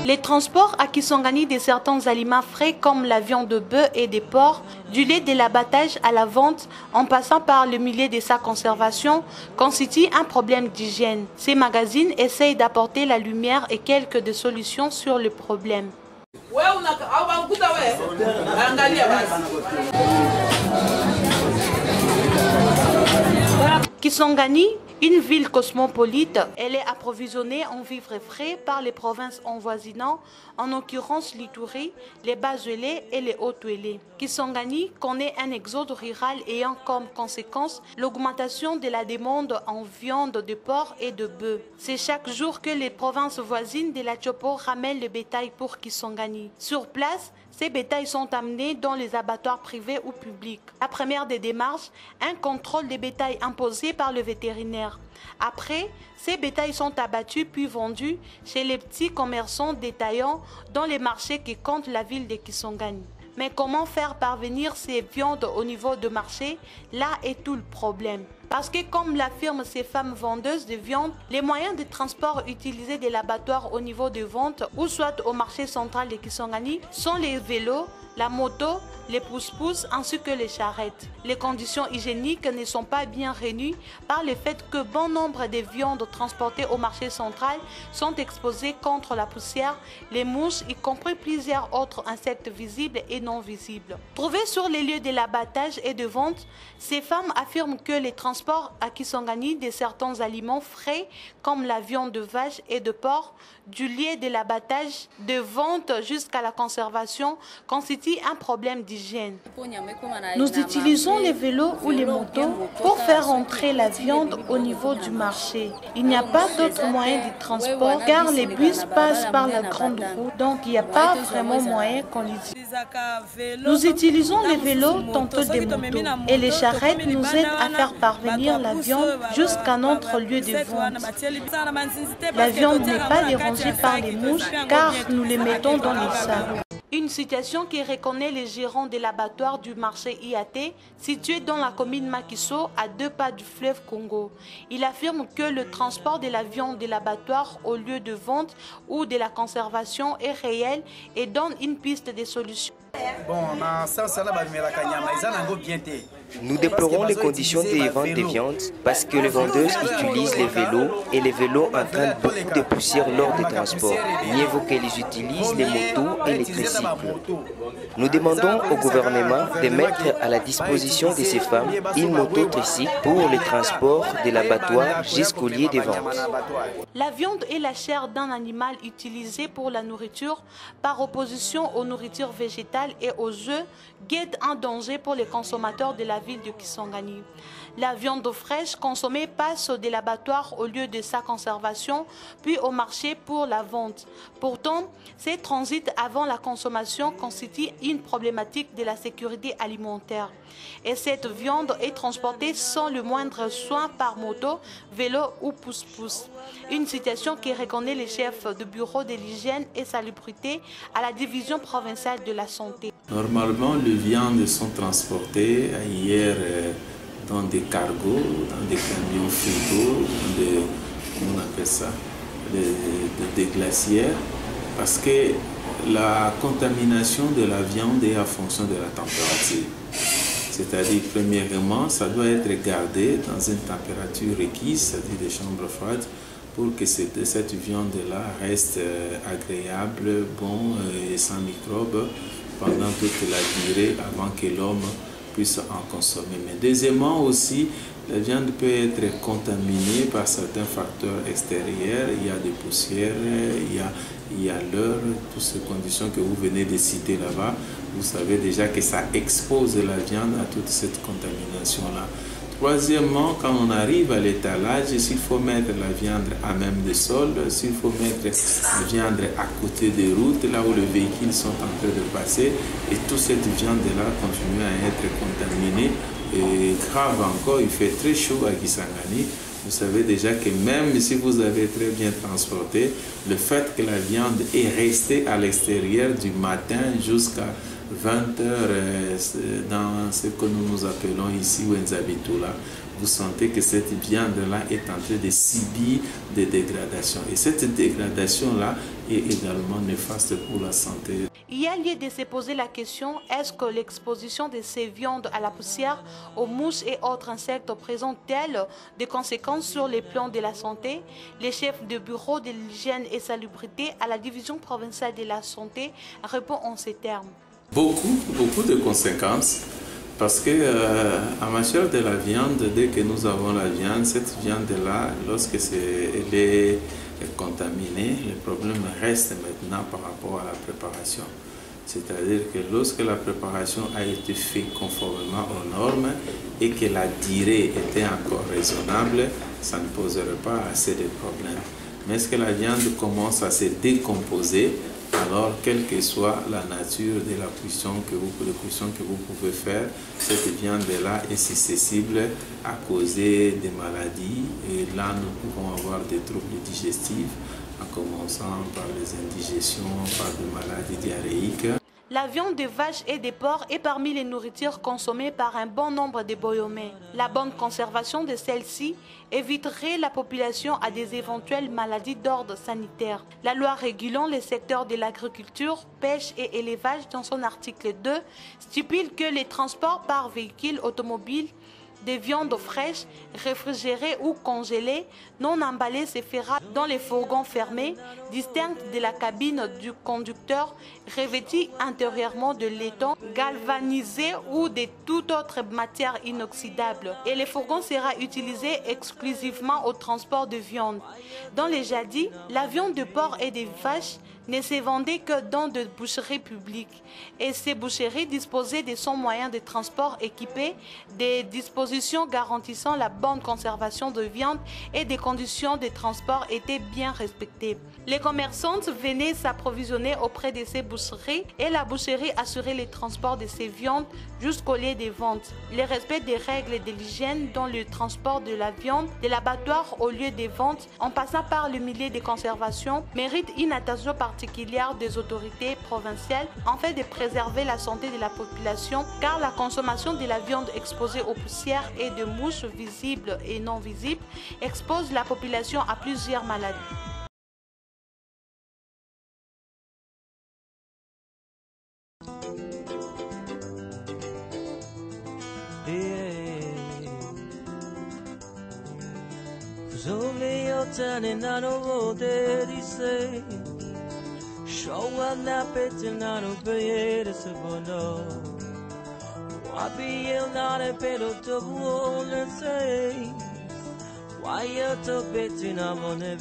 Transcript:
Les transports à Kisangani de certains aliments frais comme la viande de bœuf et des porcs, du lait de l'abattage à la vente en passant par le milieu de sa conservation constituent un problème d'hygiène. Ces magazines essayent d'apporter la lumière et quelques de solutions sur le problème. Kisangani, une ville cosmopolite, elle est approvisionnée en vivres frais par les provinces envoisinantes, en l'occurrence l'Ituri, les Bas-Ouélé et les Haut-Ouélé. Kisangani connaît un exode rural ayant comme conséquence l'augmentation de la demande en viande de porc et de bœuf. C'est chaque jour que les provinces voisines de la Tchopo ramènent le bétail pour Kisangani. Sur place, ces bétails sont amenés dans les abattoirs privés ou publics. La première des démarches, un contrôle des bétails imposé par le vétérinaire. Après, ces bétails sont abattus puis vendus chez les petits commerçants détaillants dans les marchés qui comptent la ville de Kisangani. Mais comment faire parvenir ces viandes au niveau de marché? Là est tout le problème. Parce que comme l'affirment ces femmes vendeuses de viande, les moyens de transport utilisés de l'abattoir au niveau de vente ou soit au marché central de Kisangani sont les vélos, la moto, les pousse-pousse ainsi que les charrettes. Les conditions hygiéniques ne sont pas bien réunies par le fait que bon nombre de viandes transportées au marché central sont exposées contre la poussière, les mouches, y compris plusieurs autres insectes visibles et non visibles. Trouvées sur les lieux de l'abattage et de vente, ces femmes affirment que les transports à Kisangani de certains aliments frais comme la viande de vache et de porc, du lieu de l'abattage, de vente jusqu'à la conservation, constituent un problème d'hygiène. Nous utilisons les vélos ou les motos pour faire entrer la viande au niveau du marché. Il n'y a pas d'autre moyen de transport car les bus passent par la grande route, donc il n'y a pas vraiment moyen qu'on les utilise. Nous utilisons les vélos tantôt des motos et les charrettes nous aident à faire parvenir la viande jusqu'à notre lieu de vente. La viande n'est pas dérangée par les mouches car nous les mettons dans les sacs. Une situation qui reconnaît les gérants de l'abattoir du marché IAT, situé dans la commune Makiso, à 2 pas du fleuve Congo. Il affirme que le transport de la viande de l'abattoir au lieu de vente ou de la conservation est réel et donne une piste de solution. Nous déplorons les conditions des ventes de viande parce que les vendeuses utilisent les vélos et les vélos entraînent beaucoup de poussière lors des transports. Mieux vaut qu'elles utilisent les motos et les tricycles. Nous demandons au gouvernement de mettre à la disposition de ces femmes une moto-tricycle pour les transports de l'abattoir jusqu'au lieu de vente. La viande est la chair d'un animal utilisé pour la nourriture par opposition aux nourritures végétales et aux œufs guette un danger pour les consommateurs de la ville de Kisangani. La viande fraîche consommée passe de l'abattoir au lieu de sa conservation, puis au marché pour la vente. Pourtant, ces transits avant la consommation constituent une problématique de la sécurité alimentaire. Et cette viande est transportée sans le moindre soin par moto, vélo ou pousse-pousse. Une situation qui reconnaît les chefs de bureau de l'hygiène et salubrité à la division provinciale de la santé. Normalement, les viandes sont transportées hier dans des cargos, dans des camions frigo, on appelle ça, des glacières, parce que la contamination de la viande est en fonction de la température. C'est-à-dire, premièrement, ça doit être gardé dans une température requise, c'est-à-dire des chambres froides, pour que cette viande-là reste agréable, bon et sans microbes pendant toute la durée avant que l'homme puisse en consommer. Mais deuxièmement aussi, la viande peut être contaminée par certains facteurs extérieurs. Il y a des poussières, il y a l'heure, toutes ces conditions que vous venez de citer là-bas. Vous savez déjà que ça expose la viande à toute cette contamination-là. Troisièmement, quand on arrive à l'étalage, s'il faut mettre la viande à même des sols, s'il faut mettre la viande à côté des routes, là où les véhicules sont en train de passer, et toute cette viande-là continue à être contaminée. Et grave encore, il fait très chaud à Kisangani. vous savez déjà que même si vous avez très bien transporté, le fait que la viande est restée à l'extérieur du matin jusqu'à 20 heures dans ce que nous appelons ici Wenzabitula, vous sentez que cette viande-là est en train de subir des dégradations. Et cette dégradation-là est également néfaste pour la santé. Il y a lieu de se poser la question, est-ce que l'exposition de ces viandes à la poussière, aux mouches et autres insectes présente-t-elle des conséquences sur les plans de la santé? Le chef de bureau de l'hygiène et salubrité à la division provinciale de la santé répond en ces termes. Beaucoup de conséquences. Parce que en matière de la viande, dès que nous avons la viande, cette viande-là, lorsque elle est contaminée, le problème reste maintenant par rapport à la préparation. C'est-à-dire que lorsque la préparation a été faite conformément aux normes et que la durée était encore raisonnable, ça ne poserait pas assez de problèmes. Mais est-ce que la viande commence à se décomposer? Alors, quelle que soit la nature de la cuisson que vous pouvez faire, cette viande-là est susceptible à causer des maladies. Et là, nous pouvons avoir des troubles digestifs, en commençant par les indigestions, par des maladies diarrhéiques. La viande de vache et de porc est parmi les nourritures consommées par un bon nombre de Boyomais. La bonne conservation de celle-ci éviterait la population à des éventuelles maladies d'ordre sanitaire. La loi régulant les secteurs de l'agriculture, pêche et élevage dans son article 2 stipule que les transports par véhicule automobile des viandes fraîches, réfrigérées ou congelées, non emballées se fera dans les fourgons fermés, distincts de la cabine du conducteur, revêtis intérieurement de laiton, galvanisé ou de toute autre matière inoxydable. Et le fourgon sera utilisé exclusivement au transport de viande. Dans les jadis, la viande de porc et de vache ne se vendait que dans de boucheries publiques. Et ces boucheries disposaient de son moyen de transport équipé, des dispositions garantissant la bonne conservation de viande et des conditions de transport étaient bien respectées. Les commerçantes venaient s'approvisionner auprès de ces boucheries et la boucherie assurait le transport de ces viandes jusqu'au lieu de vente. Le respect des règles de l'hygiène dans le transport de la viande de l'abattoir au lieu de vente en passant par le milieu de conservation mérite une attention particulière des autorités provinciales en fait de préserver la santé de la population car la consommation de la viande exposée aux poussières et de mouches visibles et non visibles expose la population à plusieurs maladies. Why you to bet in a money